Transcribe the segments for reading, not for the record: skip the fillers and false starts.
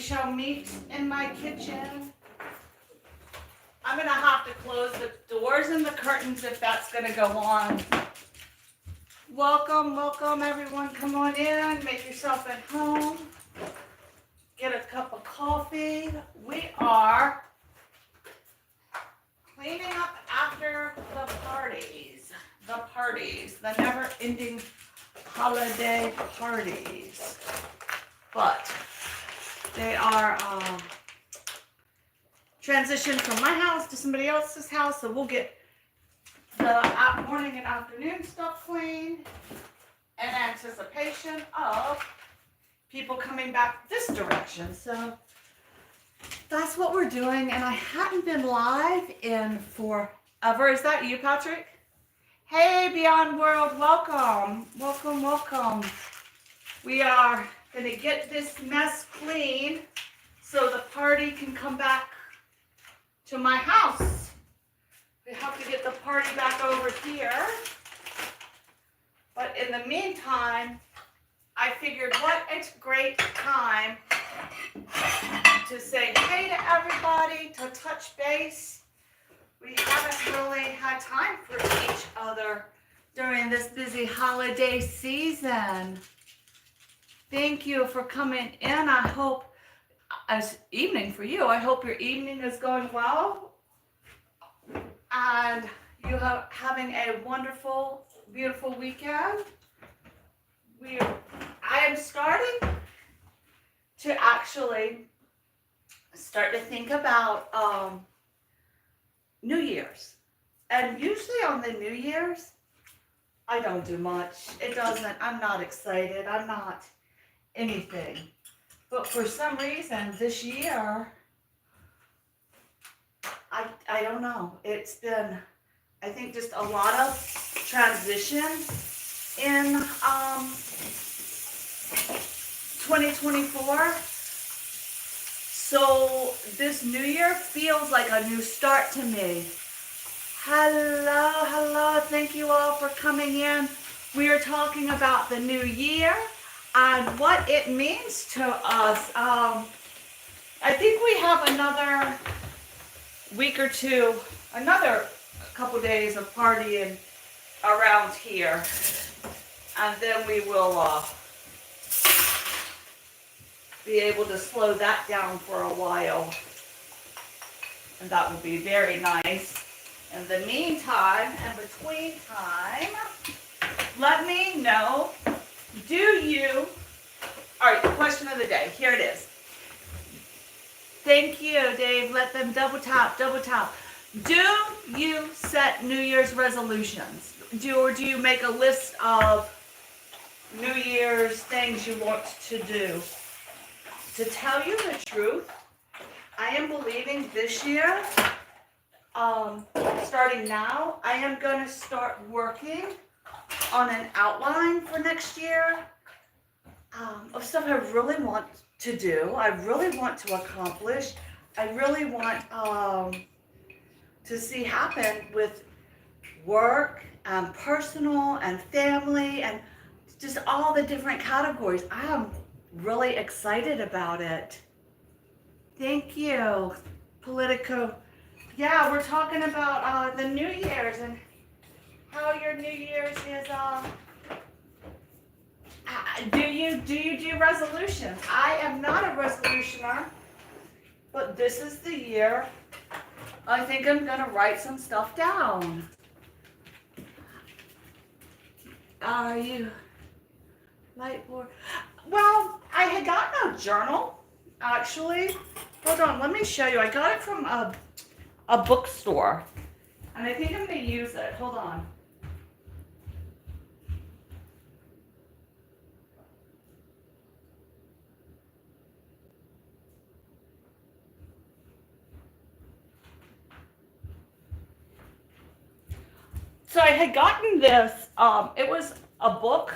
shall meet in my kitchen. I'm gonna have to close the doors and the curtains if that's gonna go on. Welcome, welcome everyone. Come on in, make yourself at home. Get a cup of coffee. We are cleaning up after the parties, the never-ending holiday parties. But they are transitioned from my house to somebody else's house, so we'll get the morning and afternoon stuff cleaned in anticipation of people coming back this direction. So that's what we're doing, and I hadn't been live in forever. Is that you, Patrick? Hey, Beyond World, welcome, welcome, welcome. We are gonna get this mess clean so the party can come back to my house. We have to get the party back over here. But in the meantime, I figured what a great time to say hey to everybody, to touch base. We haven't really had time for each other during this busy holiday season. Thank you for coming in. I hope, as evening for you, I hope your evening is going well. And you are having a wonderful, beautiful weekend. I am starting to actually start to think about New Year's. And usually on the New Year's, I don't do much. I'm not excited. I'm not anything. But for some reason this year, I don't know. It's been, I think, just a lot of transition in 2024. So this new year feels like a new start to me. Hello, hello. Thank you all for coming in. We are talking about the new year and what it means to us. I think we have another week or two, another couple days of partying around here, and then we will be able to slow that down for a while, and that would be very nice. In the meantime, in between time, let me know, all right, the question of the day, here it is. Thank you, Dave. Let them double tap, double tap. Do you set New Year's resolutions? Or do you make a list of New Year's things you want to do? To tell you the truth, I am believing this year, starting now, I am going to start working on an outline for next year of stuff I really want to do, I really want to accomplish, I really want to see happen with work and personal and family and just all the different categories. I am really excited about it. Thank you, Politico. Yeah, we're talking about the New Year's and how your New Year's is. Do you do resolutions? I am not a resolutioner, but this is the year. I think I'm gonna write some stuff down. Are you light board? Well, I had gotten a journal, actually. Hold on, let me show you. I got it from a bookstore, and I think I'm gonna use it. Hold on. So I had gotten this, it was a book,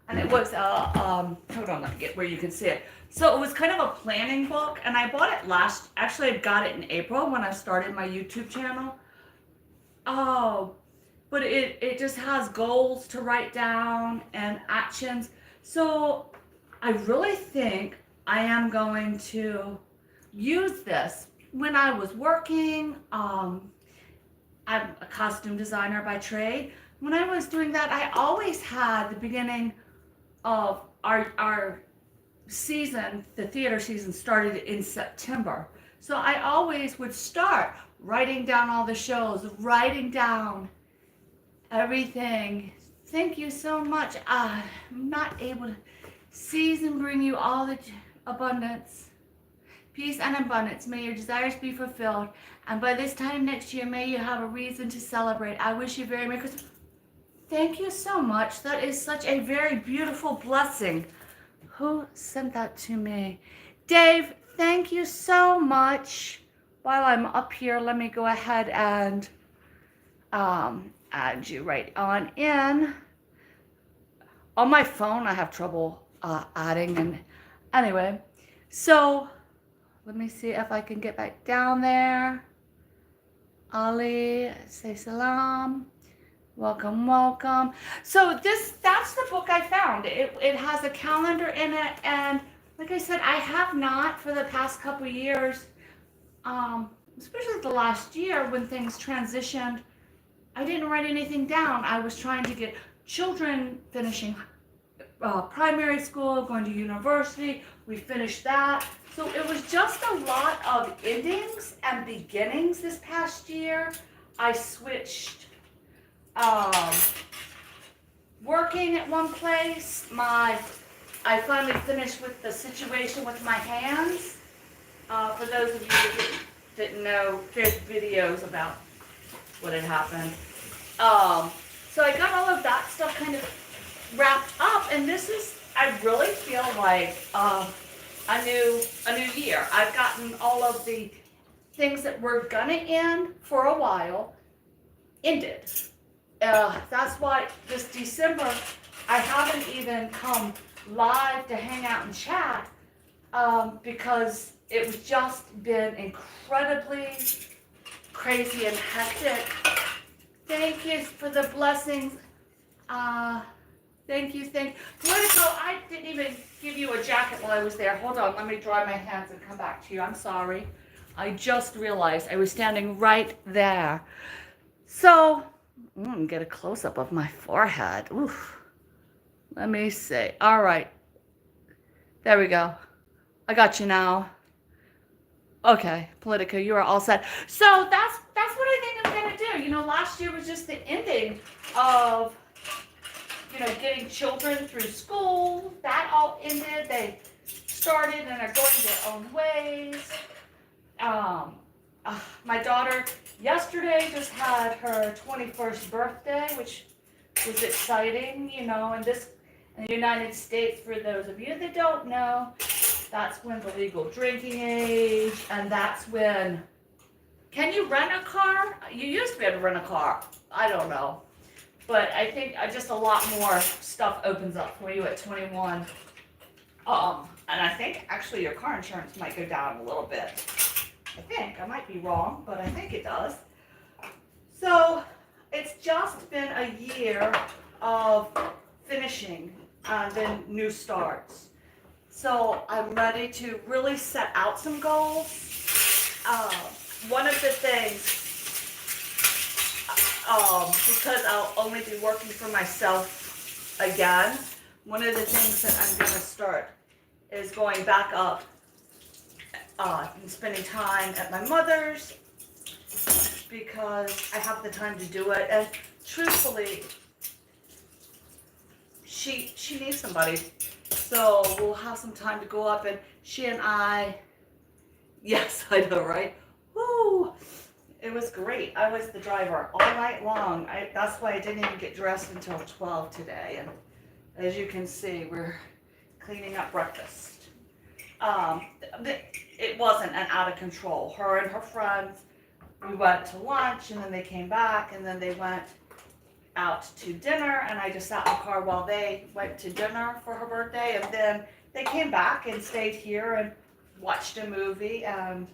and it was hold on, let me get where you can see it. So it was kind of a planning book, and I bought it actually I got it in April when I started my YouTube channel. Oh, but it just has goals to write down and actions. So I really think I am going to use this. When I was working, I'm a costume designer by trade. When I was doing that, I always had the beginning of our season, the theater season started in September. So I always would start writing down all the shows, writing down everything. Thank you so much. I'm not able to seize and bring you all the abundance, peace and abundance. May your desires be fulfilled. And by this time next year, may you have a reason to celebrate. I wish you very Merry Christmas. Thank you so much. That is such a very beautiful blessing. Who sent that to me? Dave, thank you so much. While I'm up here, let me go ahead and add you right on in. On my phone, I have trouble adding. And anyway, so let me see if I can get back down there. Ali, say salam. Welcome, welcome. So that's the book I found. It has a calendar in it, and like I said, I have not for the past couple of years, especially the last year when things transitioned, I didn't write anything down. I was trying to get children finishing primary school, going to university. We finished that. So it was just a lot of endings and beginnings this past year. I switched working at one place. I finally finished with the situation with my hands. For those of you that didn't know, there's videos about what had happened. So I got all of that stuff kind of wrapped up, and this is, I really feel like a new year. I've gotten all of the things that were gonna end for a while ended. That's why this December I haven't even come live to hang out and chat because it was just been incredibly crazy and hectic. Thank you for the blessings. Thank you. Politico, I didn't even give you a jacket while I was there. Hold on, let me dry my hands and come back to you. I'm sorry. I just realized I was standing right there. So, get a close-up of my forehead. Oof. Let me see. All right. There we go. I got you now. Okay, Politico, you are all set. So that's what I think I'm going to do. You know, last year was just the ending of, you know, getting children through school. That all ended. They started and are going their own ways. My daughter yesterday just had her 21st birthday, which was exciting, you know, and this in the United States, for those of you that don't know, that's when the legal drinking age, and that's when, can you rent a car? You used to be able to rent a car. I don't know. But I think just a lot more stuff opens up for you at 21. And I think actually your car insurance might go down a little bit. I think. I might be wrong, but I think it does. So it's just been a year of finishing and then new starts. So I'm ready to really set out some goals. One of the things, because I'll only be working for myself again, one of the things that I'm going to start is going back up and spending time at my mother's, because I have the time to do it. And truthfully, she needs somebody. So we'll have some time to go up, and she and I, yes, I know, right? Woo! It was great. I was the driver all night long. That's why I didn't even get dressed until 12 today. And as you can see, we're cleaning up breakfast. It wasn't an out of control. Her and her friends, we went to lunch, and then they came back, and then they went out to dinner, and I just sat in the car while they went to dinner for her birthday, and then they came back and stayed here and watched a movie and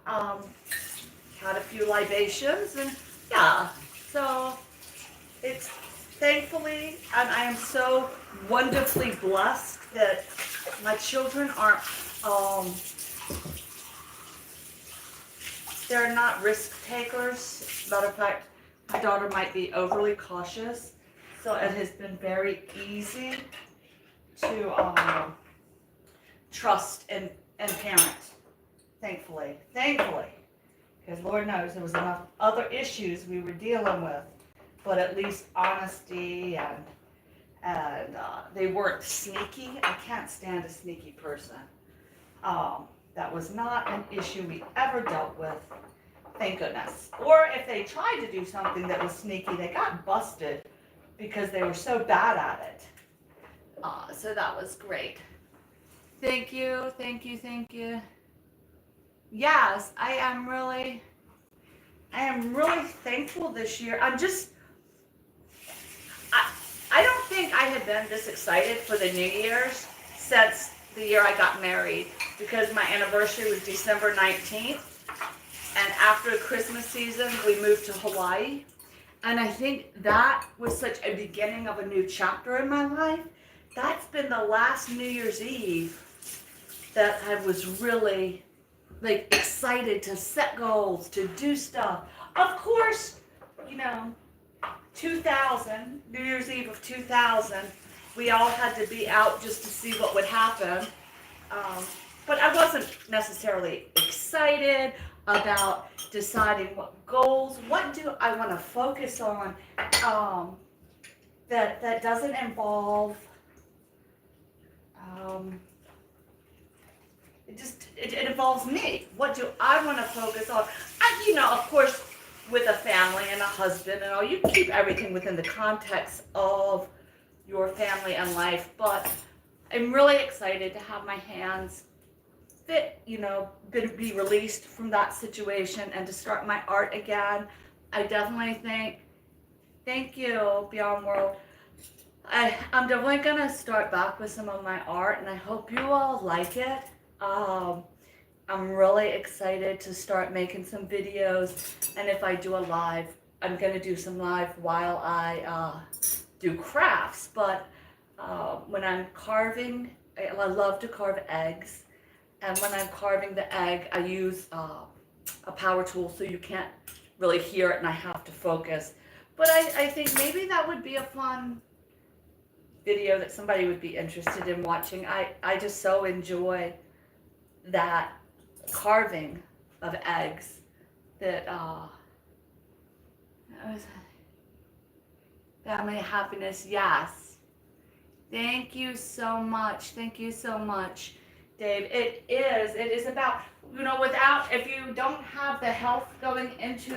had a few libations, and yeah, so it's thankfully, and I am so wonderfully blessed that My children aren't, they're not risk takers. Matter of fact, my daughter might be overly cautious. So it has been very easy to trust and parent, thankfully. Thankfully. Because Lord knows there was enough other issues we were dealing with. But at least honesty and they weren't sneaky. I can't stand a sneaky person. That was not an issue we ever dealt with, thank goodness. Or if they tried to do something that was sneaky, they got busted because they were so bad at it. So that was great. Thank you, thank you, thank you. Yes, I am really thankful this year. I don't think I had been this excited for the New Year's since the year I got married, because my anniversary was December 19th, and after Christmas season we moved to Hawaii, and I think that was such a beginning of a new chapter in my life. That's been the last New Year's Eve that I was really like excited to set goals, to do stuff. Of course, 2000, New Year's Eve of 2000, we all had to be out just to see what would happen. But I wasn't necessarily excited about deciding what goals, what do I want to focus on that doesn't involve, it involves me. What do I want to focus on? Of course, with a family and a husband and all, you keep everything within the context of your family and life, but I'm really excited to have my hands be released from that situation and to start my art again. I definitely thank you, Beyond World. I'm definitely gonna start back with some of my art, and I hope you all like it. I'm really excited to start making some videos, and if I do a live, I'm gonna do some live while I do crafts. But when I'm carving, I love to carve eggs, and when I'm carving the egg, I use a power tool, so you can't really hear it, and I have to focus. But I think maybe that would be a fun video that somebody would be interested in watching. I just so enjoy that carving of eggs that family happiness. Yes, thank you so much, Dave. It is about, if you don't have the health going into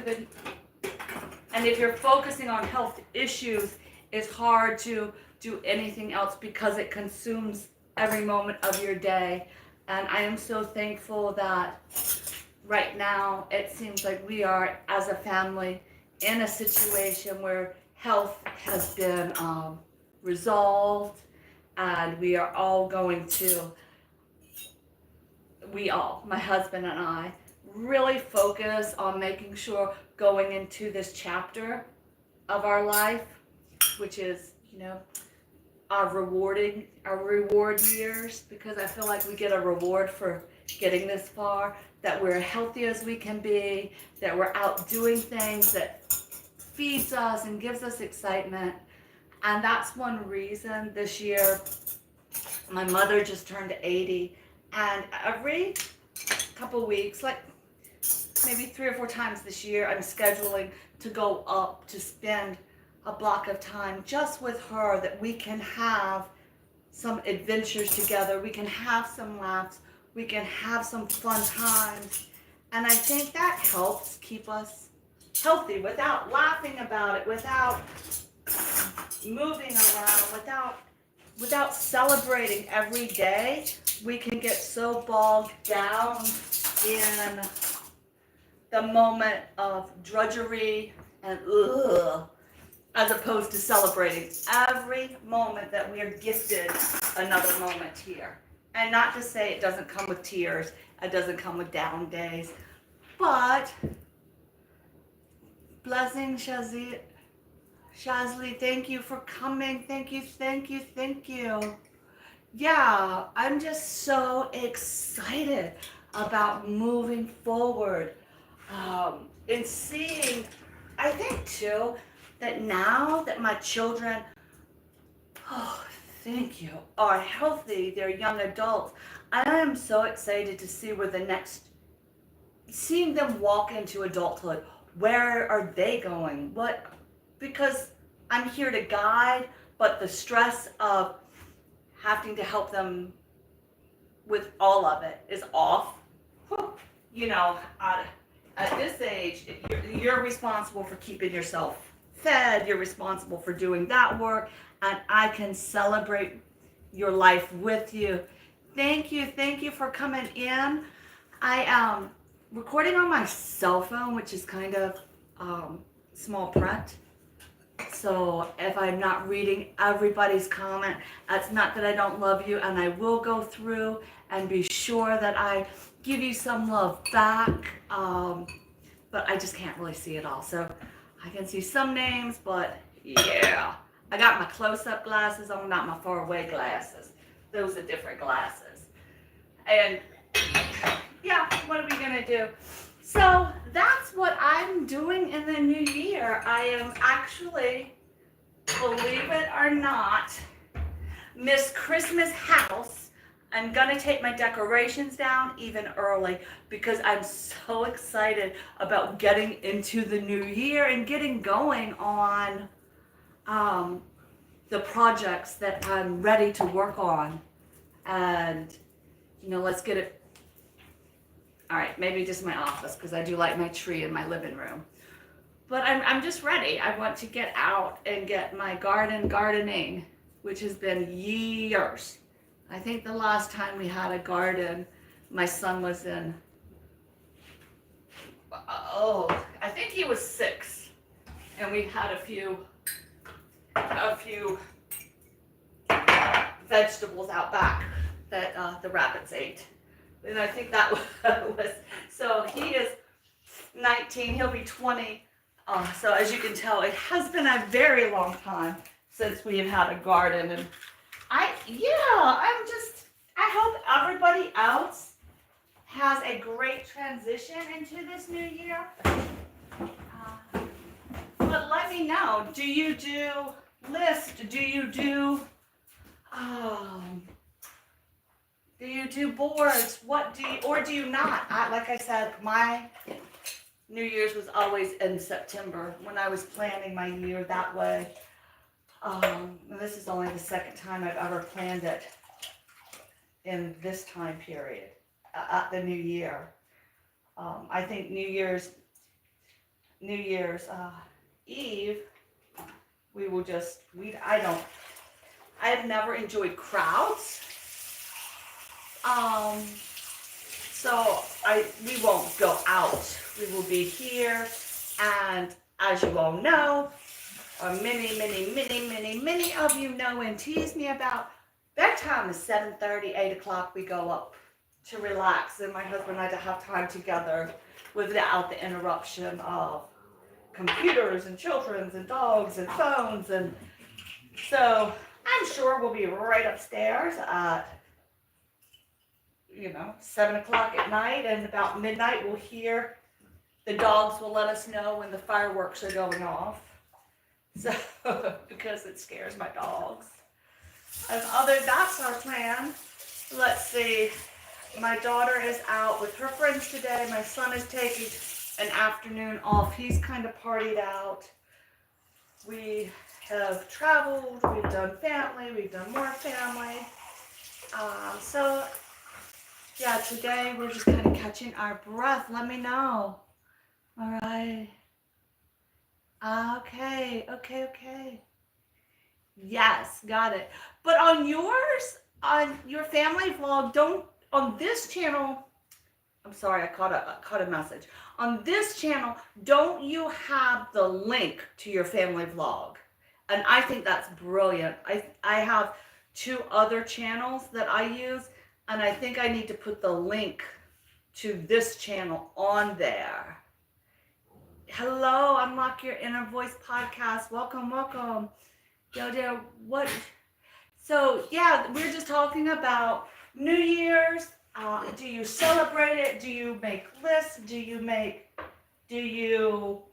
and if you're focusing on health issues, it's hard to do anything else because it consumes every moment of your day. And I am so thankful that right now it seems like we are, as a family, in a situation where health has been resolved, and we are all going to, my husband and I, really focus on making sure going into this chapter of our life, which is, our reward years, because I feel like we get a reward for getting this far, that we're healthy as we can be, that we're out doing things that feeds us and gives us excitement. And that's one reason this year my mother just turned 80, and every couple weeks, like maybe 3 or 4 times this year, I'm scheduling to go up to spend a block of time just with her, that we can have some adventures together, we can have some laughs, we can have some fun times. And I think that helps keep us healthy, without laughing about it, without moving around, without celebrating every day. We can get so bogged down in the moment of drudgery and as opposed to celebrating every moment that we are gifted another moment here. And not to say it doesn't come with tears, it doesn't come with down days, but blessing, Shazli, thank you for coming. Thank you. yeah, I'm just so excited about moving forward, and seeing, I think too, that now that my children, oh, thank you, are healthy, they're young adults, I am so excited to see where the next, seeing them walk into adulthood, where are they going? What, because I'm here to guide, but the stress of having to help them with all of it is off. Whew. You know, at this age, you're responsible for keeping yourself fed, you're responsible for doing that work, and I can celebrate your life with you. Thank you for coming in. I am recording on my cell phone, which is kind of small print. So if I'm not reading everybody's comment, that's not that I don't love you, and I will go through and be sure that I give you some love back. But I just can't really see it all. So I can see some names, but yeah. I got my close-up glasses on, not my far-away glasses. Those are different glasses. And yeah, what are we gonna do? So that's what I'm doing in the new year. I am actually, believe it or not, Miss Christmas House. I'm gonna take my decorations down even early because I'm so excited about getting into the new year and getting going on the projects that I'm ready to work on. And let's get it. All right, maybe just my office because I do like my tree in my living room. But I'm just ready. I want to get out and get my gardening, which has been years. I think the last time we had a garden, my son was in, I think he was 6. And we had a few vegetables out back that the rabbits ate. And I think that was, so he is 19, he'll be 20. So as you can tell, it has been a very long time since we have had a garden. And I hope everybody else has a great transition into this new year. But let me know, do you do lists? Do you do boards? What do you, or do you not? Like I said, my New Year's was always in September when I was planning my year that way. This is only the second time I've ever planned it in this time period, at the New Year. I think New Year's Eve, I have never enjoyed crowds. So we won't go out. We will be here, and as you all know, or many of you know and tease me about, bedtime is 7:30, 8 o'clock. We go up to relax, and my husband and I to have time together without the interruption of computers and children and dogs and phones. And so I'm sure we'll be right upstairs at 7 o'clock at night, and about midnight we'll hear, the dogs will let us know when the fireworks are going off. So, because it scares my dogs. And that's our plan. Let's see, my daughter is out with her friends today. My son is taking an afternoon off. He's kind of partied out. We have traveled, we've done family, we've done more family. So yeah, today we're just kind of catching our breath. Let me know. All right. Okay. Yes, got it. But on yours, on your family vlog, on this channel, I'm sorry, I caught a message. On this channel, don't you have the link to your family vlog? And I think that's brilliant. I have 2 other channels that I use, and I think I need to put the link to this channel on there. Hello, Unlock Your Inner Voice podcast. Welcome. Yo, what? So yeah, we're just talking about New Year's. Do you celebrate it? Do you make lists? Do you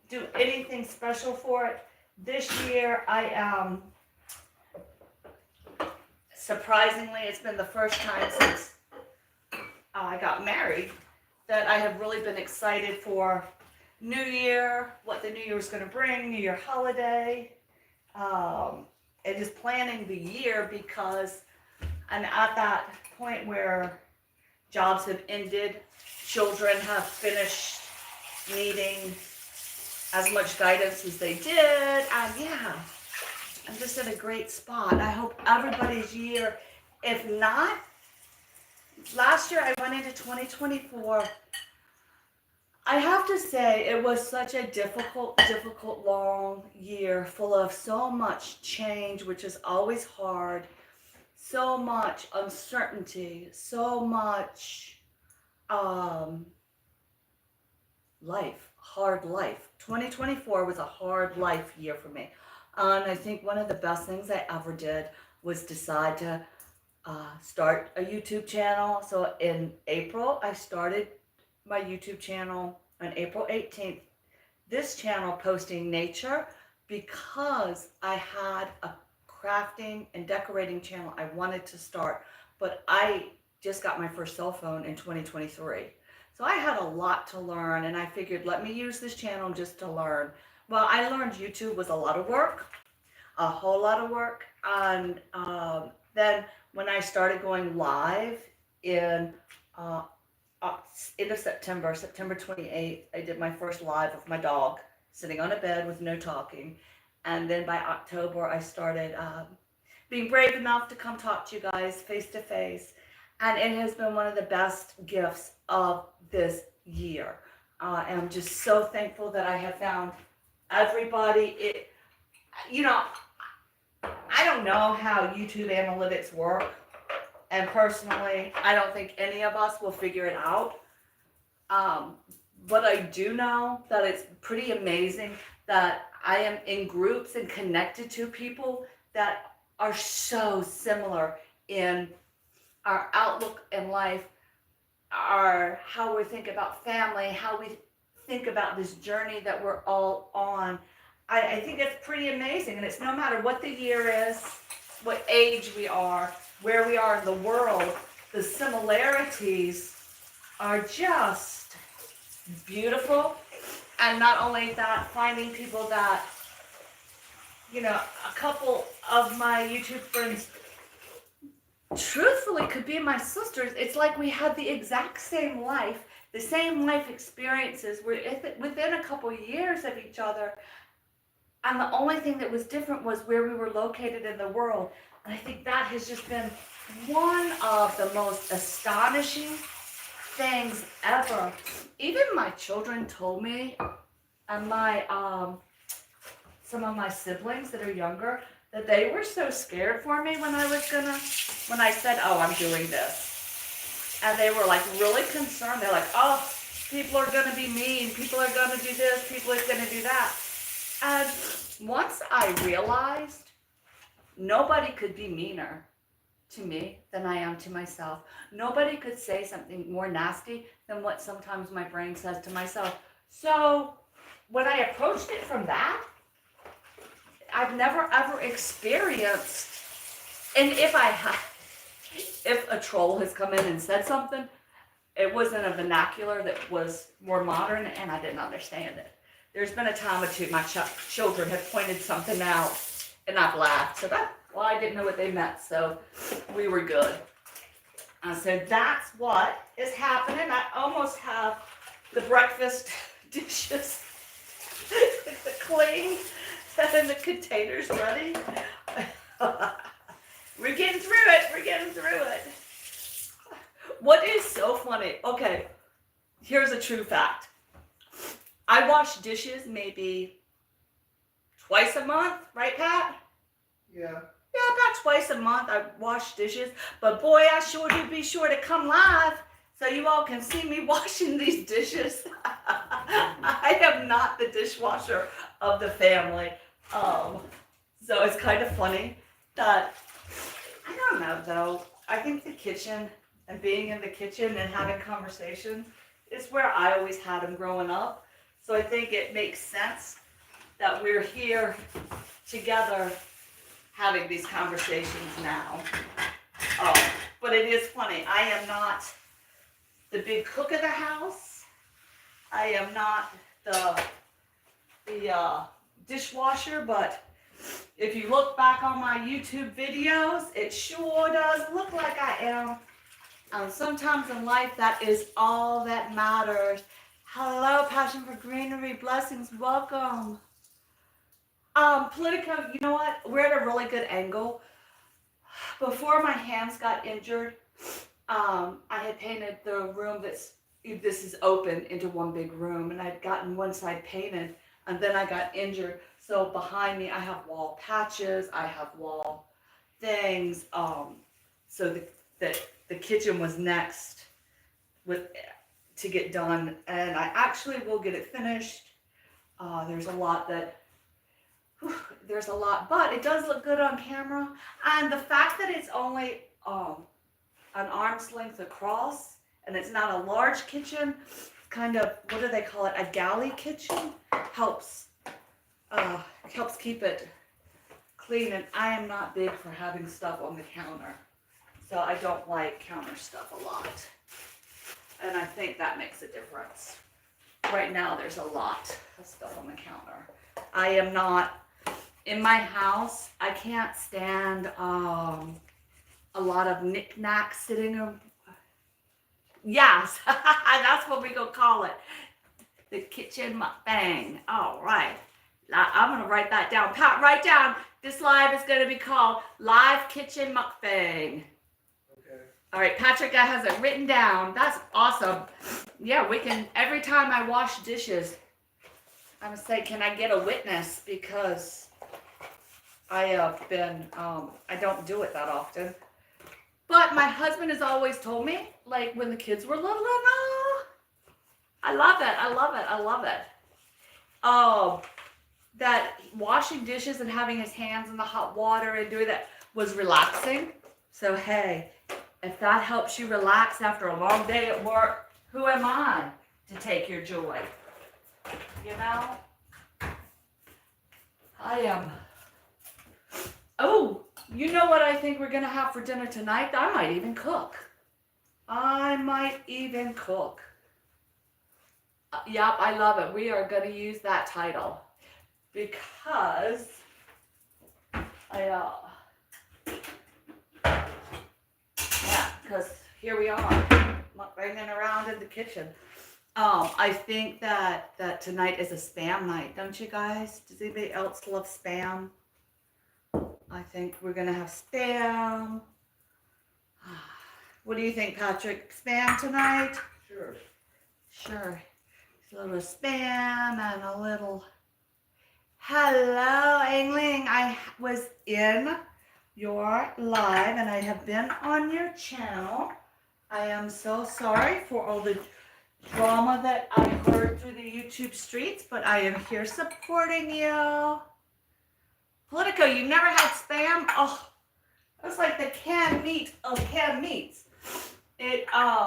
do anything special for it? This year, I am, surprisingly, it's been the first time since I got married that I have really been excited for New Year, what the New Year is going to bring, New Year holiday, and just planning the year because I'm at that point where jobs have ended, children have finished needing as much guidance as they did, and yeah, I'm just in a great spot. I hope everybody's year, if not, last year I went into 2024. I have to say it was such a difficult, long year full of so much change, which is always hard, so much uncertainty, so much hard life. 2024 was a hard life year for me. And I think one of the best things I ever did was decide to start a YouTube channel. So in April, I started my YouTube channel on April 18th. This channel posting nature because I had a crafting and decorating channel I wanted to start, but I just got my first cell phone in 2023. So I had a lot to learn, and I figured let me use this channel just to learn. Well, I learned YouTube was a lot of work, a whole lot of work. And then when I started going live in end of September 28th, I did my first live of my dog sitting on a bed with no talking. And then by October, I started being brave enough to come talk to you guys face to face. And it has been one of the best gifts of this year. And I'm just so thankful that I have found everybody. I don't know how YouTube analytics work. And personally, I don't think any of us will figure it out. But I do know that it's pretty amazing that I am in groups and connected to people that are so similar in our outlook in life, how we think about family, how we think about this journey that we're all on. I think it's pretty amazing. And it's no matter what the year is, what age we are, where we are in the world, the similarities are just beautiful. And not only that, finding people that, a couple of my YouTube friends truthfully could be my sisters. It's like we had the exact same life, the same life experiences. We're within a couple years of each other. And the only thing that was different was where we were located in the world. And I think that has just been one of the most astonishing things ever. Even my children told me, and some of my siblings that are younger, that they were so scared for me when I said, oh, I'm doing this. And they were like really concerned. They're like, oh, people are going to be mean. People are going to do this. People are going to do that. And once I realized nobody could be meaner to me than I am to myself. Nobody could say something more nasty than what sometimes my brain says to myself. So when I approached it from that, I've never ever experienced, and if a troll has come in and said something, it was in a vernacular that was more modern and I didn't understand it. There's been a time or two my children have pointed something out and I've laughed. So I didn't know what they meant, so we were good. So that's what is happening. I almost have the breakfast dishes clean and the containers ready. We're getting through it. What is so funny? Okay, here's a true fact. I wash dishes maybe twice a month, right, Pat? Yeah. Yeah, about twice a month I wash dishes. But boy, I sure do be sure to come live so you all can see me washing these dishes. I am not the dishwasher of the family. So it's kind of funny that I don't know though. I think the kitchen and being in the kitchen and having conversations is where I always had them growing up. So I think it makes sense that we're here together having these conversations now. But it is funny. I am not the big cook of the house. I am not the dishwasher, but if you look back on my YouTube videos, it sure does look like I am. Sometimes in life, that is all that matters. Hello, Passion for Greenery, blessings, welcome. Politico, you know what? We're at a really good angle. Before my hands got injured, I had painted the room this is open into one big room, and I'd gotten one side painted, and then I got injured. So behind me, I have wall patches, I have wall things. So the kitchen was next to get done, and I actually will get it finished. There's a lot, but it does look good on camera. And the fact that it's only an arm's length across, and it's not a large kitchen, kind of, what do they call it, a galley kitchen, helps keep it clean. And I am not big for having stuff on the counter, so I don't like counter stuff a lot, and I think that makes a difference. Right now there's a lot of stuff on the counter. I am not, in my house, I can't stand a lot of knickknacks sitting. Yes, that's what we gonna call it. The kitchen mukbang. All right. I'm gonna write that down. Pat, write down. This live is gonna be called Live Kitchen Mukbang. Okay. All right, Patrick has it written down. That's awesome. Yeah, we can, every time I wash dishes, I'm gonna say, can I get a witness? Because I have been, I don't do it that often. But my husband has always told me, like when the kids were little, I love it, I love it, I love it. That washing dishes and having his hands in the hot water and doing that was relaxing. So hey, if that helps you relax after a long day at work, who am I to take your joy? You know? I am. Oh, you know what I think we're gonna have for dinner tonight? I might even cook. Yep, I love it. We are gonna use that title because because here we are, banging around in the kitchen. I think that tonight is a spam night, don't you guys? Does anybody else love spam? I think we're gonna have spam. What do you think, Patrick? Spam tonight? Sure. Sure. A little spam and a little. Hello, Angling. I was in your live and I have been on your channel. I am so sorry for all the drama that I heard through the YouTube streets, but I am here supporting you. Politico, you never had spam? Oh, it's like the canned meat of canned meats. Yeah,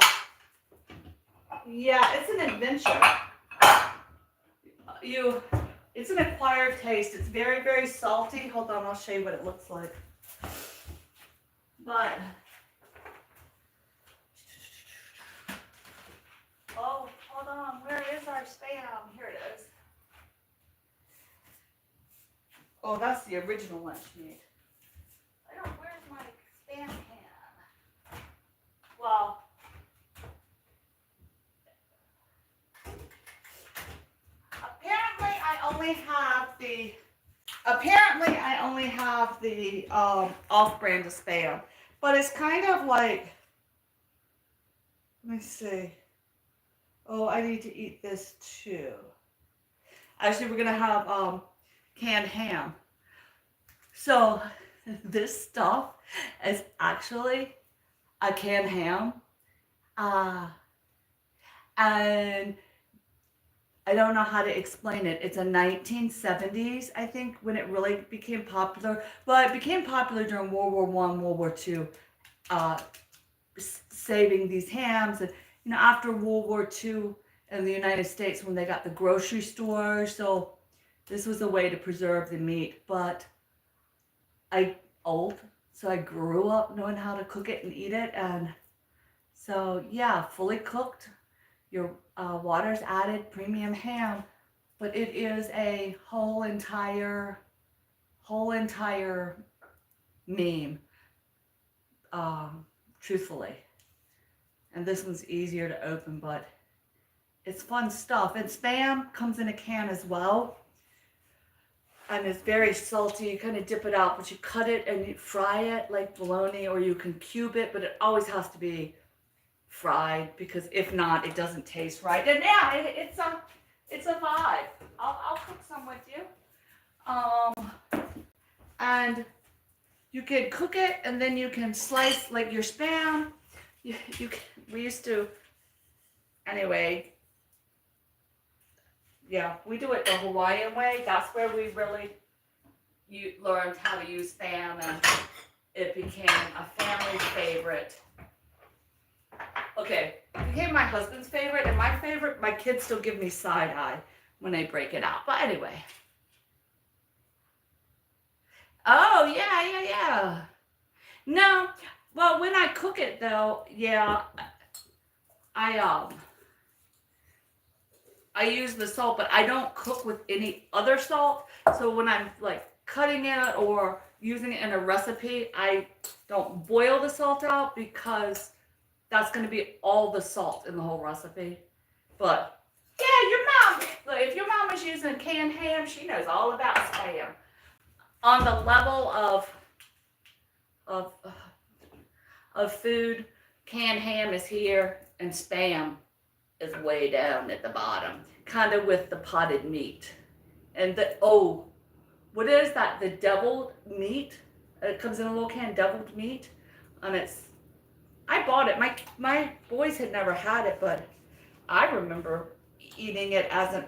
it's an adventure. It's an acquired taste. It's very, very salty. Hold on, I'll show you what it looks like. But, oh, hold on. Where is our spam? Here it is. Oh, that's the original lunch meat. Where's my spam can? Well, apparently I only have the off-brand of spam, but it's kind of like, let me see. Oh, I need to eat this too. Actually, we're gonna have canned ham. So this stuff is actually a canned ham, and I don't know how to explain it. It's a 1970s, I think, when it really became popular. Well, it became popular during World War One, World War Two, uh, saving these hams, and after World War Two in the United States when they got the grocery stores. So this was a way to preserve the meat. But I old, so I grew up knowing how to cook it and eat it, and so yeah, fully cooked. Your water's added, premium ham, but it is a whole entire meme, truthfully. And this one's easier to open, but it's fun stuff. And Spam comes in a can as well. And it's very salty. You kind of dip it out, but you cut it and you fry it like bologna, or you can cube it, but it always has to be fried, because if not, it doesn't taste right. And yeah, it's a vibe. I'll cook some with you. And you can cook it, and then you can slice like your Spam. We used to, anyway. Yeah, we do it the Hawaiian way. That's where we really learned how to use Spam, and it became a family favorite. Okay, it became my husband's favorite, and my favorite. My kids still give me side eye when I break it out. But anyway. Oh yeah. No, well, when I cook it though, yeah, I use the salt, but I don't cook with any other salt. So when I'm like cutting it or using it in a recipe, I don't boil the salt out, because that's going to be all the salt in the whole recipe. But yeah, your mom, if your mom is using canned ham, she knows all about Spam. On the level of food, canned ham is here, and Spam is way down at the bottom, kind of with the potted meat. And what is that? The deviled meat? It comes in a little can, deviled meat. And I bought it. My boys had never had it, but I remember eating it on an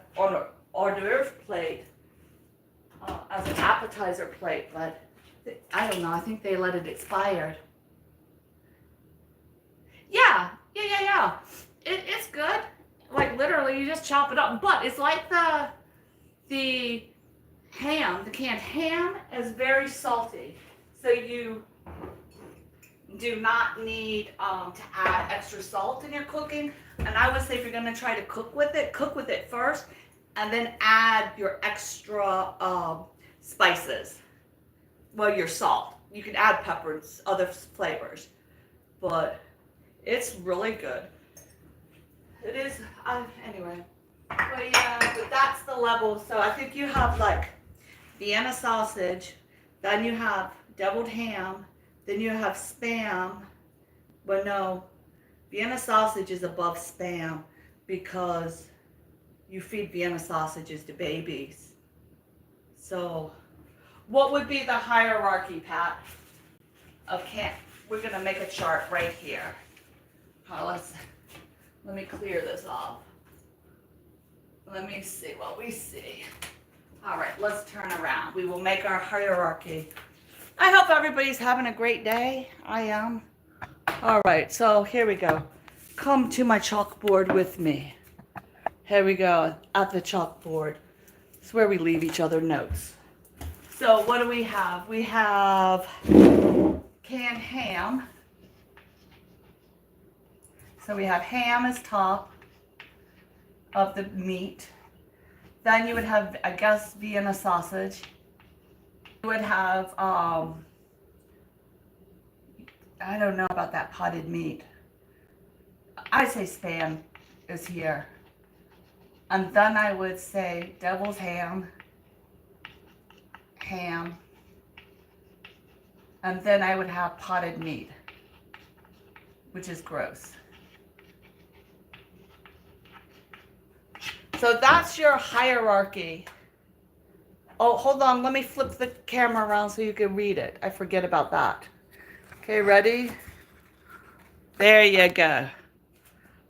hors d'oeuvre plate, as an appetizer plate. But I don't know. I think they let it expire. Yeah. It's good. Like literally, you just chop it up. But it's like the ham. The canned ham is very salty, so you do not need to add extra salt in your cooking. And I would say if you're going to try to cook with it first, and then add your extra spices. Well, your salt. You can add peppers, other flavors, but it's really good. It is, anyway. But yeah, but that's the level. So I think you have like Vienna sausage, then you have deviled ham, then you have Spam. But no, Vienna sausage is above Spam, because you feed Vienna sausages to babies. So what would be the hierarchy, Pat, of can? We're going to make a chart right here. Let me clear this off. Let me see what we see. All right, let's turn around. We will make our hierarchy. I hope everybody's having a great day. I am. All right, so here we go. Come to my chalkboard with me. Here we go, at the chalkboard. It's where we leave each other notes. So what do we have? We have canned ham. So we have ham as top of the meat. Then you would have, I guess, Vienna sausage. You would have, I don't know about that potted meat. I say Spam is here. And then I would say devil's ham. And then I would have potted meat, which is gross. So that's your hierarchy. Oh, hold on. Let me flip the camera around so you can read it. I forget about that. Okay, ready? There you go.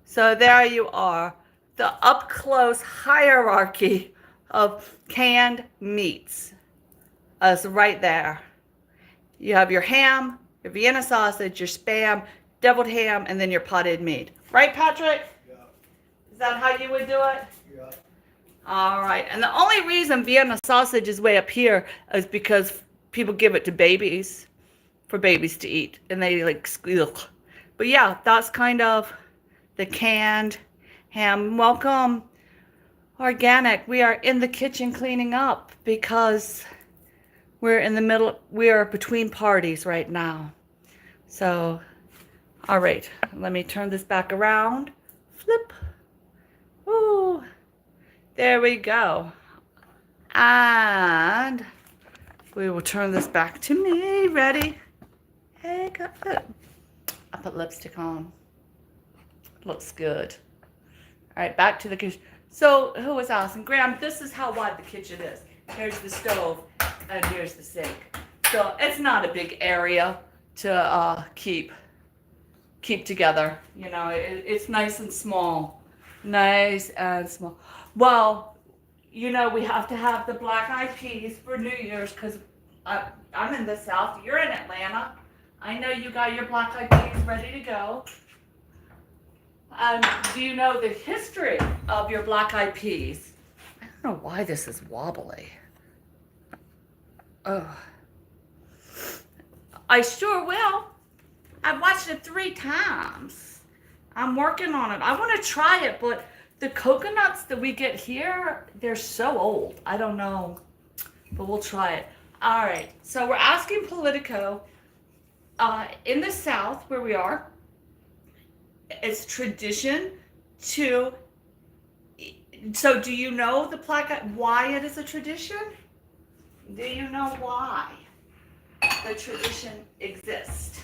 So there you are. the up-close hierarchy of canned meats is right there. You have your ham, your Vienna sausage, your Spam, deviled ham, and then your potted meat. Right, Patrick? Yeah. Is that how you would do it? Yeah. All right. And the only reason Vienna sausage is way up here is because people give it to babies for babies to eat, and they like squeal. But yeah, that's kind of the canned ham. Welcome, Organic. We are in the kitchen cleaning up because we're in the middle, we are between parties right now. So, all right, let me turn this back around. Flip. Ooh, there we go. And we will turn this back to me. Ready? Hey, good. I put lipstick on. Looks good. All right, back to the kitchen. So, who was asking? Graham, this is how wide the kitchen is. Here's the stove, and here's the sink. So, it's not a big area to keep together. You know, it's nice and small. Nice and small. Well, you know, we have to have the black eyed peas for New Year's because I'm in the South. You're in Atlanta. I know you got your black eyed peas ready to go. Do you know the history of your black eyed peas? I don't know why this is wobbly. Oh, I sure will. I've watched it 3 times. I'm working on it. I want to try it, but the coconuts that we get here, they're so old. I don't know, but we'll try it. All right, so we're asking Politico, in the South where we are, it's tradition to, so do you know the why it is a tradition? Do you know why the tradition exists?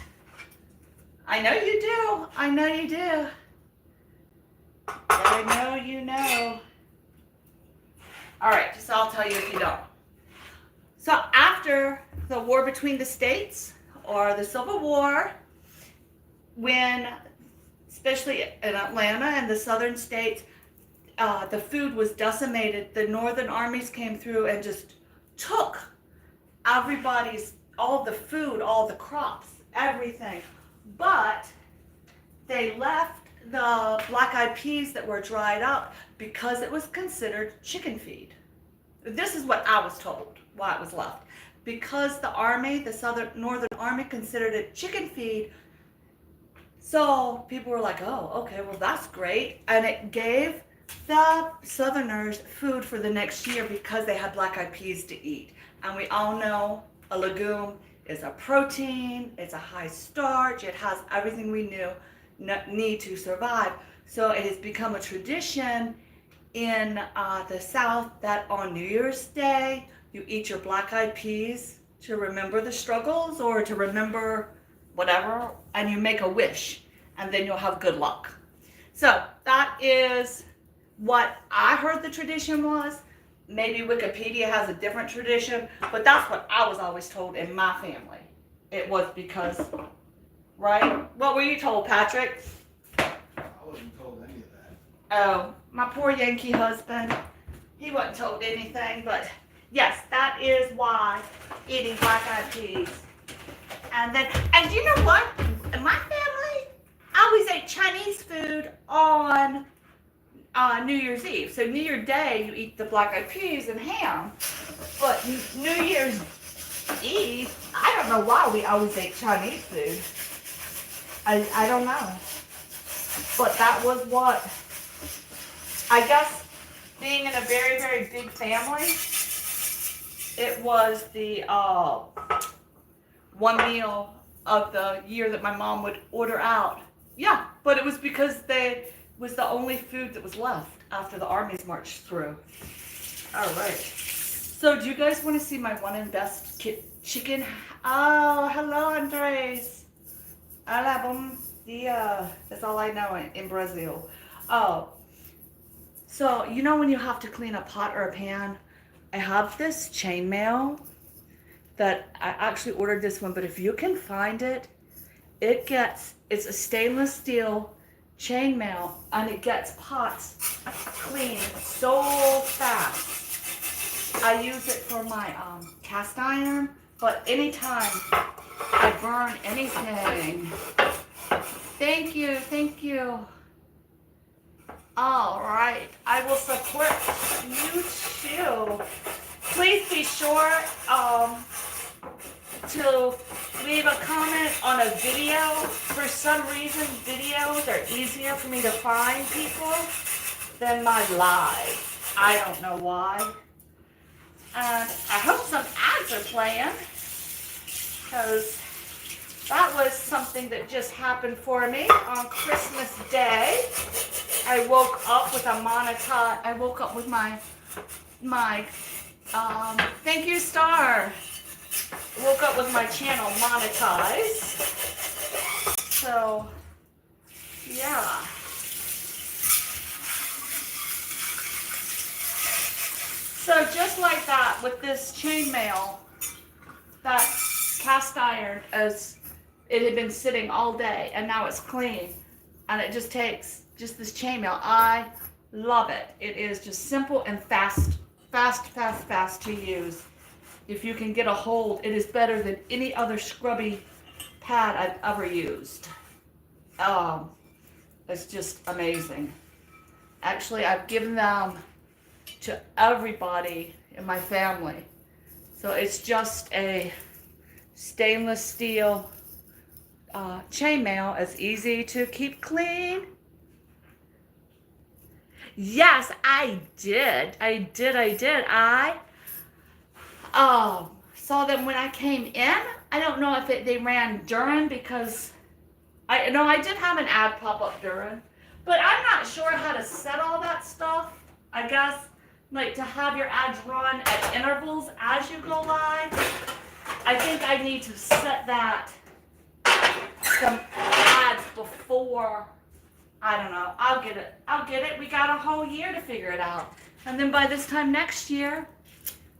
I know you do. I know you do. I know you know. All right, so I'll tell you if you don't. So after the war between the states or the Civil War, when, especially in Atlanta and the southern states, the food was decimated, the northern armies came through and just took all the food, all the crops, everything. But they left the black-eyed peas that were dried up because it was considered chicken feed. This is what I was told why it was left. Because the army, the northern army, considered it chicken feed. So people were like, oh, okay, well that's great. And it gave the southerners food for the next year because they had black-eyed peas to eat. And we all know a legume is a protein, it's a high starch, it has everything we need to survive. So it has become a tradition in the South that on New Year's Day, you eat your black-eyed peas to remember the struggles or to remember whatever, and you make a wish, and then you'll have good luck. So that is what I heard the tradition was. Maybe Wikipedia has a different tradition, but that's what I was always told in my family. It was because, right? What were you told, Patrick? I wasn't told any of that. Oh, my poor Yankee husband. He wasn't told anything, but yes, that is why eating black-eyed peas. And you know what? In my family, I always ate Chinese food on New Year's Eve. So New Year's Day, you eat the black-eyed peas and ham. But New Year's Eve, I don't know why we always ate Chinese food. I don't know. But that was what, I guess, being in a very, very big family, it was the one meal of the year that my mom would order out. Yeah, but it was because they was the only food that was left after the armies marched through. All right. So do you guys want to see my one and best chicken? Oh, hello, Andres. Hola, bom dia. That's all I know in Brazil. Oh, so you know when you have to clean a pot or a pan? I have this chainmail that I actually ordered this one, but if you can find it, it's a stainless steel chainmail, and it gets pots clean so fast. I use it for my cast iron, but anytime I burn anything. Thank you, thank you. All right, I will support you too. Please be sure to leave a comment on a video. For some reason, videos are easier for me to find people than my live. I don't know why. And I hope some ads are playing, because that was something that just happened for me on Christmas Day. I woke up with my thank you, Star. Woke up with my channel monetized. So, yeah. So just like that, with this chainmail, that cast iron, as it had been sitting all day, and now it's clean, and it just takes just this chainmail. I love it. It is just simple and fast to use. If you can get a hold, it is better than any other scrubby pad I've ever used. It's just amazing. Actually, I've given them to everybody in my family. So it's just a stainless steel chainmail. It's easy to keep clean. Yes, I did. I saw them when I came in. I don't know if they ran during, because I did have an ad pop up during, but I'm not sure how to set all that stuff. I guess like to have your ads run at intervals as you go live. I think I need to set that some ads before. I don't know. I'll get it. We got a whole year to figure it out. And then by this time next year,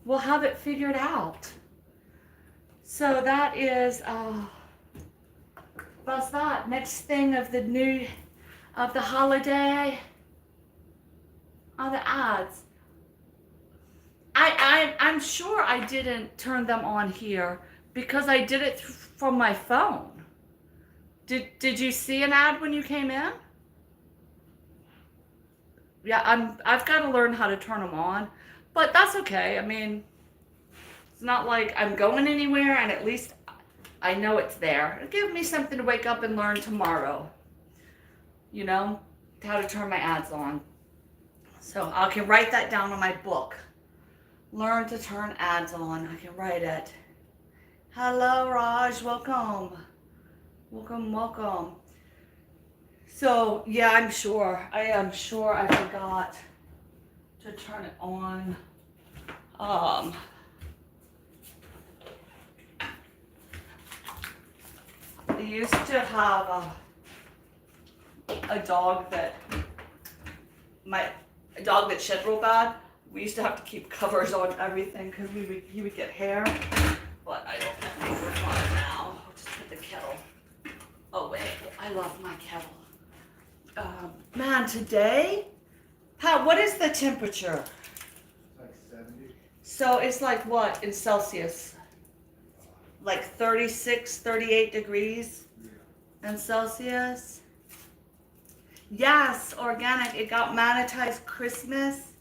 we'll have it figured out. So that is, what's that? Next thing of the holiday are the ads. I'm sure I didn't turn them on here because I did it from my phone. Did you see an ad when you came in? Yeah, I've got to learn how to turn them on, but that's okay. I mean, it's not like I'm going anywhere, and at least I know it's there. It'll give me something to wake up and learn tomorrow. You know, how to turn my ads on. So I can write that down on my book. Learn to turn ads on. I can write it. Hello, Raj. Welcome. Welcome. So, yeah, I am sure I forgot to turn it on. I used to have a dog that shed real bad. We used to have to keep covers on everything because he would get hair. But I don't think we're fine now. I'll just put the kettle. Oh wait, I love my kettle. Man, today, Pat, what is the temperature? It's like 70. So it's like what in Celsius? Like 36, 38 degrees in Celsius? Yes, organic. It got monetized Christmas.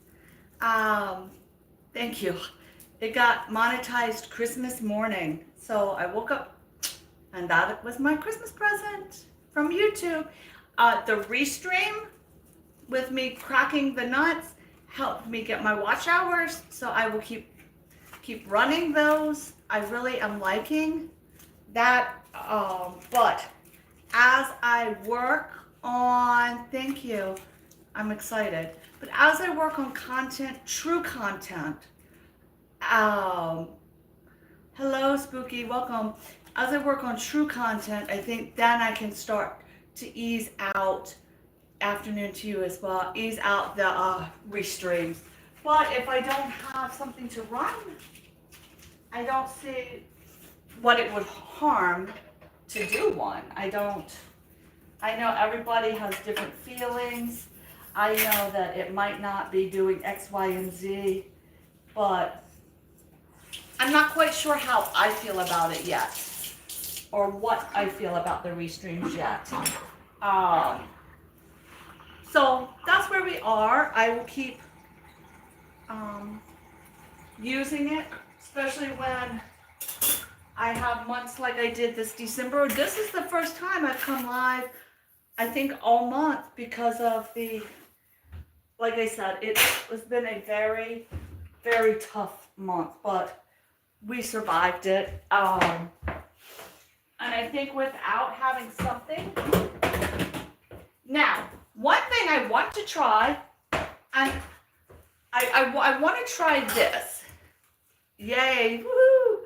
Thank you. It got monetized Christmas morning. So I woke up and that was my Christmas present from YouTube. The restream with me cracking the nuts helped me get my watch hours. So I will keep running those. I really am liking that. But as I work on, thank you, I'm excited. But as I work on content, true content, hello Spooky, welcome. As I work on true content, I think then I can start to ease out afternoon to you as well, ease out the restreams. But if I don't have something to run, I don't see what it would harm to do one. I don't I know everybody has different feelings. I know that it might not be doing X, Y, and Z, but I'm not quite sure how I feel about it yet, or what I feel about the restreams yet. Um, so that's where we are. I will keep um, using it, especially when I have months like I did this December. This is the first time I've come live, I think, all month because of the, like I said, it has been a very, very tough month, but we survived it. And I think without having something. Now, one thing I want to try, and I want to try this. Yay, woohoo!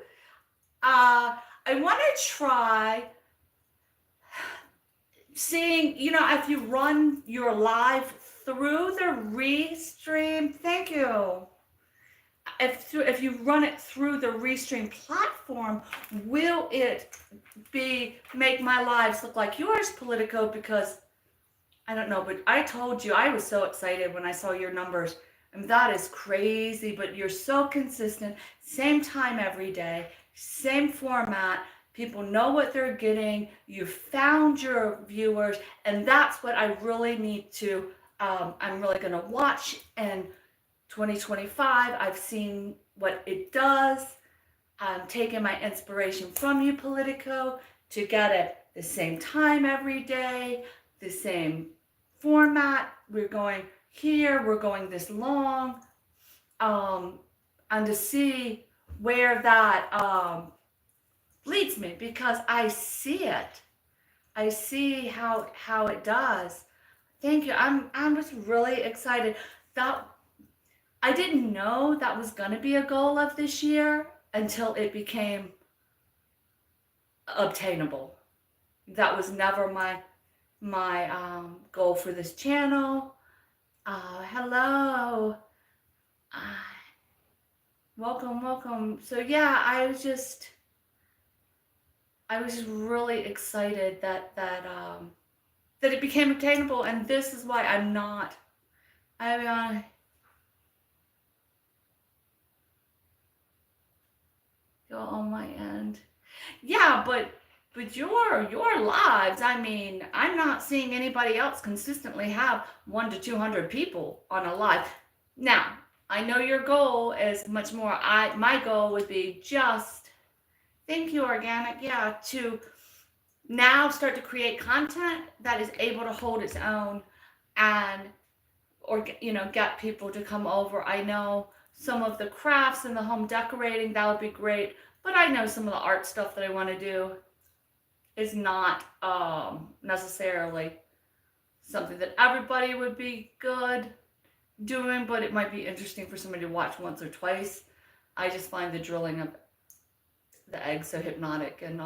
I want to try seeing, if you run your live through the Restream, thank you. If you run it through the Restream platform, will it make my lives look like yours, Politico? Because I don't know, but I told you I was so excited when I saw your numbers. And that is crazy, but you're so consistent. Same time every day, same format. People know what they're getting. You found your viewers, and that's what I really need to. I'm really going to watch in 2025. I've seen what it does. I'm taking my inspiration from you, Politico, to get it the same time every day, the same format. We're going here, we're going this long, and to see where that leads me, because I see it. I see how it does. Thank you. I'm just really excited. That I didn't know that was gonna be a goal of this year until it became obtainable. That was never my goal for this channel. Hello. Welcome. So yeah, I was just really excited that it became obtainable, and this is why I'm not. I mean, go on my end. Yeah, but your lives, I mean, I'm not seeing anybody else consistently have 100 to 200 people on a live. Now, I know your goal is much more. My goal would be just, thank you, organic, yeah, to now start to create content that is able to hold its own, and get people to come over. I know some of the crafts and the home decorating, that would be great, but I know some of the art stuff that I want to do is not necessarily something that everybody would be good doing, but it might be interesting for somebody to watch once or twice. I just find the drilling of the eggs so hypnotic. And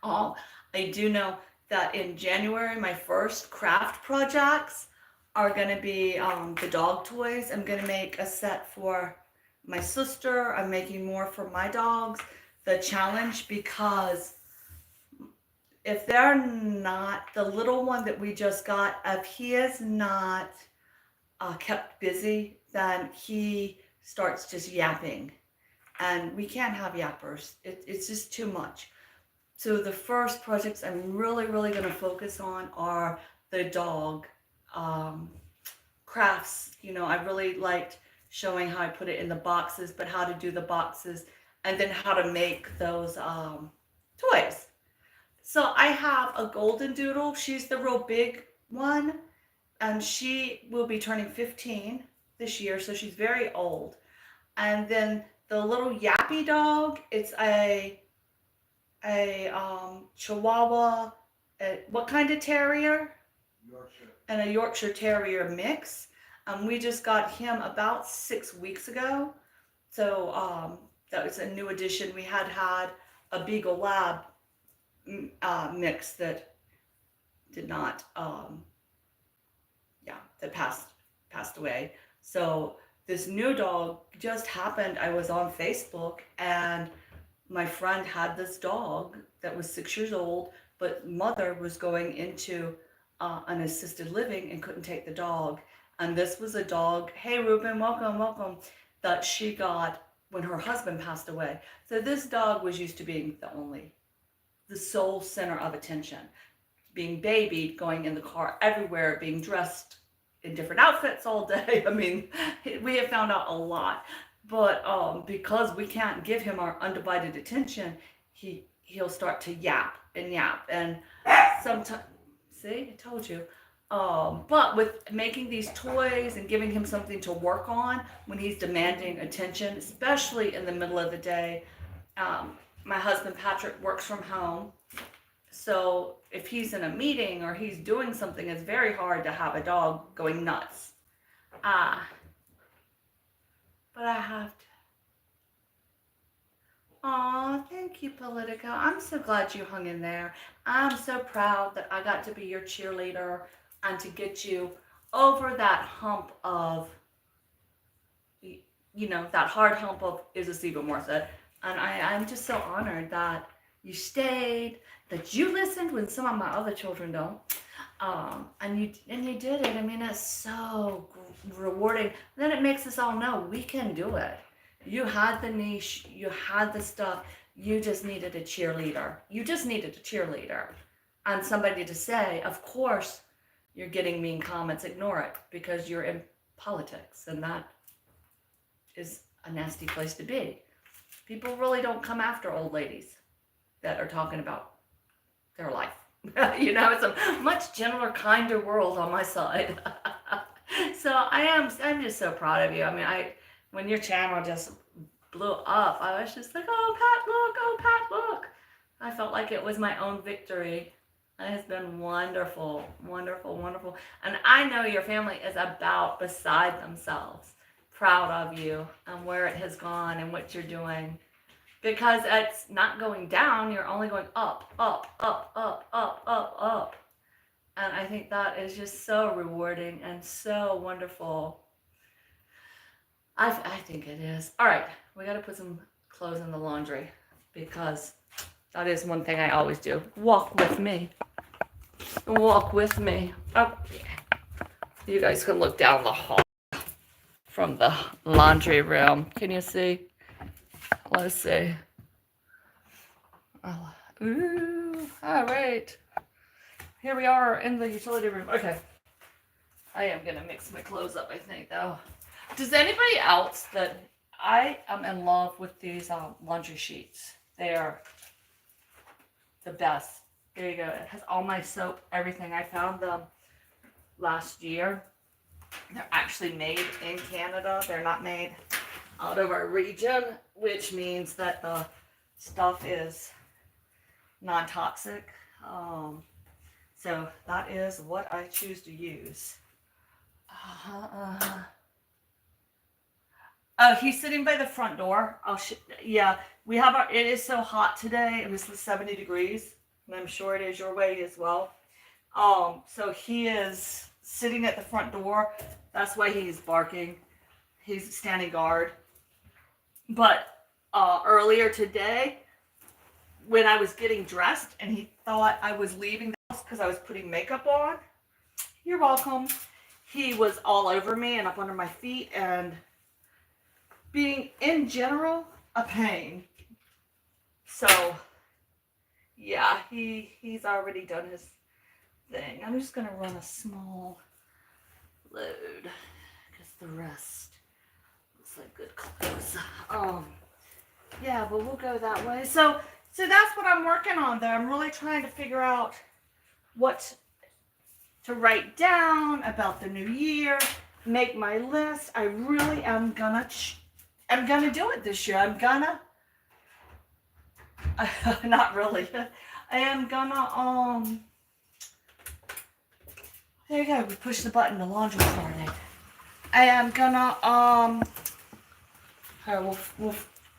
I do know that in January, my first craft projects are going to be the dog toys. I'm going to make a set for my sister. I'm making more for my dogs. The challenge, because if they're not, the little one that we just got, if he is not kept busy, then he starts just yapping. And we can't have yappers. It's just too much. So the first projects I'm really going to focus on are the dog crafts. I really liked showing how I put it in the boxes, but how to do the boxes, and then how to make those toys. So I have a golden doodle. She's the real big one, and she will be turning 15 this year, so she's very old. And then the little yappy dog, it's a Chihuahua, what kind of terrier? Yorkshire. And a Yorkshire Terrier mix. We just got him about 6 weeks ago. So that was a new addition. We had a Beagle Lab mix that did not, that passed away. So this new dog just happened. I was on Facebook, and my friend had this dog that was 6 years old but mother was going into an assisted living and couldn't take the dog. And this was a dog, hey Ruben, welcome, welcome, that she got when her husband passed away. So this dog was used to being the sole center of attention, being babied, going in the car everywhere, being dressed in different outfits all day. I mean, we have found out a lot. But because we can't give him our undivided attention, he'll start to yap and yap. And sometimes, see, I told you. But with making these toys and giving him something to work on when he's demanding attention, especially in the middle of the day, my husband Patrick works from home. So if he's in a meeting or he's doing something, it's very hard to have a dog going nuts. But I have to. Aw, thank you, Politico. I'm so glad you hung in there. I'm so proud that I got to be your cheerleader and to get you over that hump of, that hard hump of, is this even worth it? And I'm just so honored that you stayed, that you listened when some of my other children don't. And you did it. I mean, it's so rewarding. Then it makes us all know we can do it. You had the niche, you had the stuff, you just needed a cheerleader. And somebody to say, of course, you're getting mean comments, ignore it, because you're in politics, and that is a nasty place to be. People really don't come after old ladies that are talking about their life. It's a much gentler, kinder world on my side. So I'm just so proud of you. I mean, when your channel just blew up, I was just like, oh, Pat, look. I felt like it was my own victory. It has been wonderful, wonderful, wonderful. And I know your family is about beside themselves, proud of you and where it has gone and what you're doing. Because it's not going down, you're only going up, up, up, up, up, up, up. And I think that is just so rewarding and so wonderful. I think it is. All right, we got to put some clothes in the laundry because that is one thing I always do. Walk with me. Oh, yeah. You guys can look down the hall from the laundry room. Can you see? Let's see. Oh, ooh, all right. Here we are in the utility room. Okay. I am going to mix my clothes up, I think, though. Does anybody else that I am in love with these laundry sheets? They are the best. There you go. It has all my soap, everything. I found them last year. They're actually made in Canada. They're not made out of our region, which means that the stuff is non-toxic. So that is what I choose to use. Oh, he's sitting by the front door. Yeah, we have it is so hot today. It was 70 degrees, and I'm sure it is your way as well. So he is sitting at the front door. That's why he's barking. He's standing guard. But earlier today, when I was getting dressed and he thought I was leaving the house because I was putting makeup on, you're welcome. He was all over me and up under my feet and being, in general, a pain. So, yeah, he's already done his thing. I'm just going to run a small load because the rest looks like good clothes. Yeah, but we'll go that way. So that's what I'm working on, though. I'm really trying to figure out what to write down about the new year, make my list. I really am gonna do it this year. Not really. I am gonna, there you go. We push the button, the laundry started. I am gonna,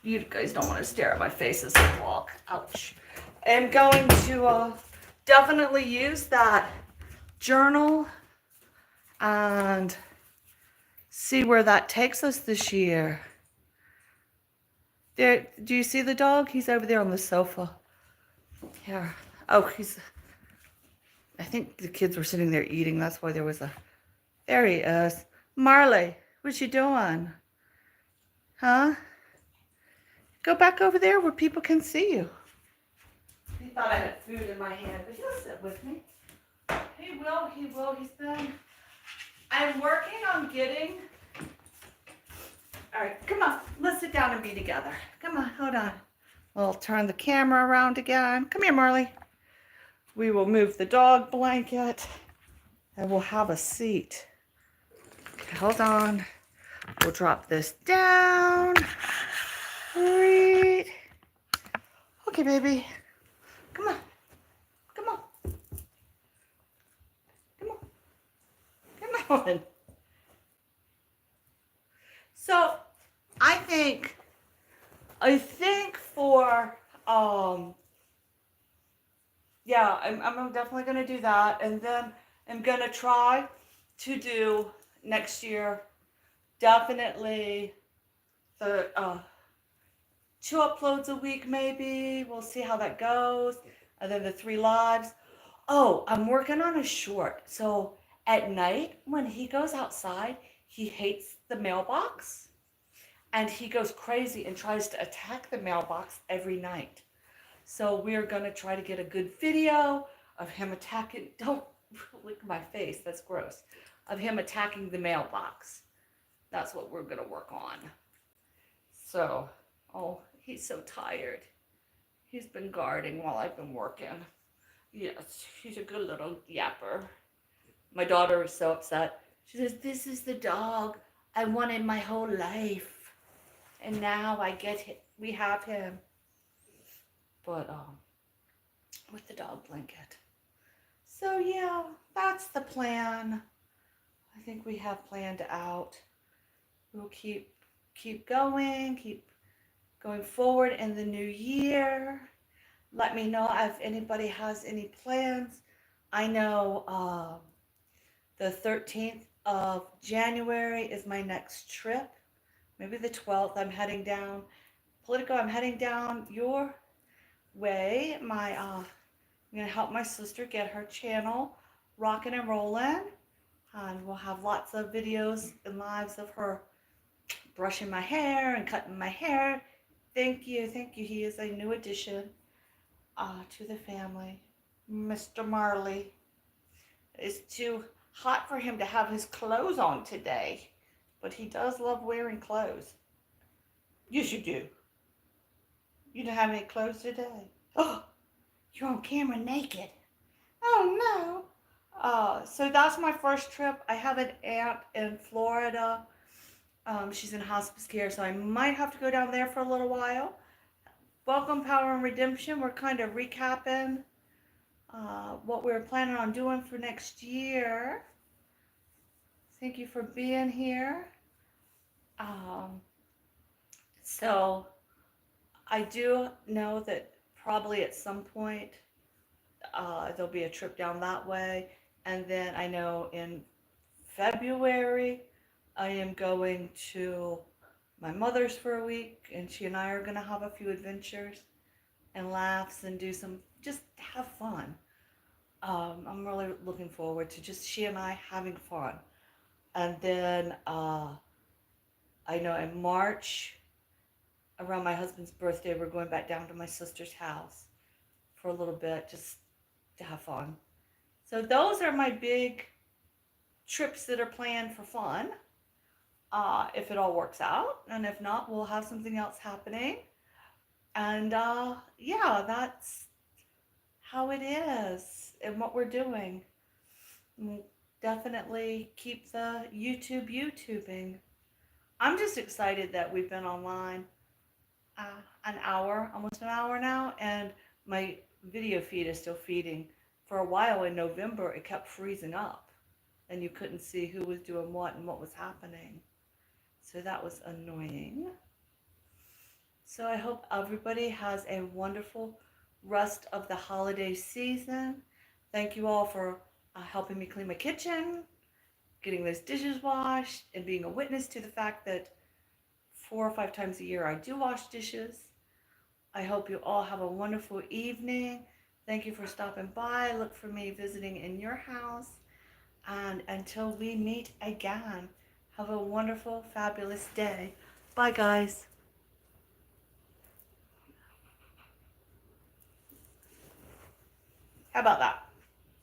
you guys don't want to stare at my face as I walk. Ouch. I am going to definitely use that journal and see where that takes us this year. There, do you see the dog? He's over there on the sofa. Here. Oh, I think the kids were sitting there eating. That's why there was a, there he is. Marley, what you doing? Huh? Go back over there where people can see you. He thought I had food in my hand, but he'll sit with me. He will, he will. He's been, I'm working on getting, all right, come on. Let's sit down and be together. Come on, hold on. We'll turn the camera around again. Come here, Marley. We will move the dog blanket and we'll have a seat. Okay, hold on. We'll drop this down. Great. Okay, baby. Come on. Come on. Come on. Come on. So I think for yeah, I'm definitely gonna do that, and then I'm gonna try to do next year definitely the 2 uploads a week maybe. We'll see how that goes, and then the 3 lives. Oh, I'm working on a short. So at night when he goes outside, he hates the mailbox. And he goes crazy and tries to attack the mailbox every night. So we're going to try to get a good video of him attacking. Don't look at my face. That's gross. Of him attacking the mailbox. That's what we're going to work on. So, oh, he's so tired. He's been guarding while I've been working. Yes, he's a good little yapper. My daughter is so upset. She says, this is the dog I wanted my whole life. And now we have him. But, with the dog blanket. So yeah, that's the plan. I think we have planned out. We'll keep going forward in the new year. Let me know if anybody has any plans. I know, the 13th of January is my next trip. Maybe the 12th, I'm heading down. Politico, I'm heading down your way. I'm going to help my sister get her channel rocking and rolling. And we'll have lots of videos and lives of her brushing my hair and cutting my hair. Thank you. He is a new addition to the family. Mr. Marley. It's too hot for him to have his clothes on today. But he does love wearing clothes. Yes, you do. You don't have any clothes today. Oh, you're on camera naked. Oh, no. So that's my first trip. I have an aunt in Florida. She's in hospice care, so I might have to go down there for a little while. Welcome, Power and Redemption. We're kind of recapping what we're planning on doing for next year. Thank you for being here. So I do know that probably at some point there'll be a trip down that way. And then I know in February I am going to my mother's for a week, and she and I are going to have a few adventures and laughs and do some, just have fun. I'm really looking forward to just she and I having fun. And then I know in March, around my husband's birthday, we're going back down to my sister's house for a little bit, just to have fun. So those are my big trips that are planned for fun. If it all works out, and if not, we'll have something else happening. And yeah, that's how it is and what we're doing. We'll definitely keep the YouTubing. I'm just excited that we've been online an hour, almost an hour now, and my video feed is still feeding. For a while in November, it kept freezing up, and you couldn't see who was doing what and what was happening. So that was annoying. So I hope everybody has a wonderful rest of the holiday season. Thank you all for helping me clean my kitchen, getting those dishes washed, and being a witness to the fact that 4 or 5 times a year I do wash dishes. I hope you all have a wonderful evening. Thank you for stopping by. Look for me visiting in your house. And until we meet again, have a wonderful, fabulous day. Bye, guys. How about that?